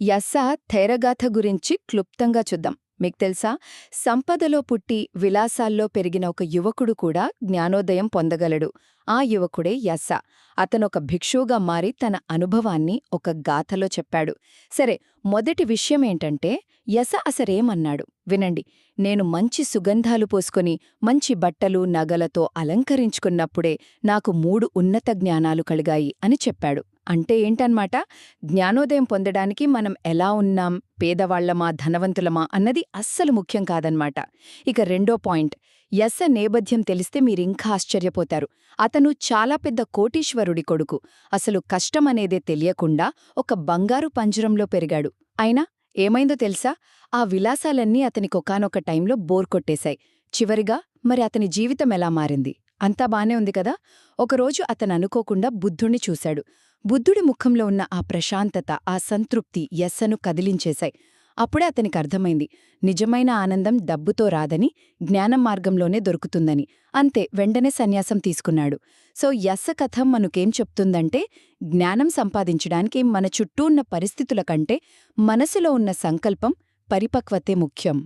యస్స థైరగాథ గురించి క్లుప్తంగా చూద్దాం. మీకు తెలుసా, సంపదలో పుట్టి విలాసాల్లో పెరిగిన ఒక యువకుడు కూడా జ్ఞానోదయం పొందగలడు. ఆ యువకుడే యస్స. అతనొక భిక్షువుగా మారి తన అనుభవాన్ని ఒక గాథలో చెప్పాడు. సరే, మొదటి విషయమేంటంటే యస అసరేమన్నాడు వినండి. నేను మంచి సుగంధాలు పోసుకొని మంచి బట్టలు నగలతో అలంకరించుకున్నప్పుడే నాకు 3 ఉన్నత జ్ఞానాలు కలిగాయి అని చెప్పాడు. అంటే ఏంటన్మాట, జ్ఞానోదయం పొందడానికి మనం ఎలా ఉన్నాం, పేదవాళ్లమా ధనవంతులమా అన్నది అస్సలు ముఖ్యం కాదన్మాట. ఇక రెండో పాయింట్, యస్స నేపథ్యం తెలిస్తే మీరింకా ఆశ్చర్యపోతారు. అతను చాలా పెద్ద కోటీశ్వరుడి కొడుకు. అసలు కష్టమనేదే తెలియకుండా ఒక బంగారు పంజరంలో పెరిగాడు. అయినా ఏమైందో తెలుసా, ఆ విలాసాలన్నీ అతనికొకానొక టైంలో బోర్ కొట్టేశాయి. చివరిగా మరి అతని జీవితం ఎలా మారింది? అంతా బానే ఉంది కదా. ఒకరోజు అతననుకోకుండా బుద్ధుణ్ణి చూశాడు. బుద్ధుడి ముఖంలో ఉన్న ఆ ప్రశాంతత, ఆ సంతృప్తి యస్సను కదిలించేశాయి. అప్పుడే అతనికర్థమైంది, నిజమైన ఆనందం డబ్బుతో రాదని, జ్ఞానం మార్గంలోనే దొరుకుతుందని. అంతే, వెంటనే సన్యాసం తీసుకున్నాడు. సో యస్స కథం మనకేం చెప్తుందంటే, జ్ఞానం సంపాదించడానికి మన చుట్టూ ఉన్న పరిస్థితుల కంటే మనసులో ఉన్న సంకల్పం, పరిపక్వతే ముఖ్యం.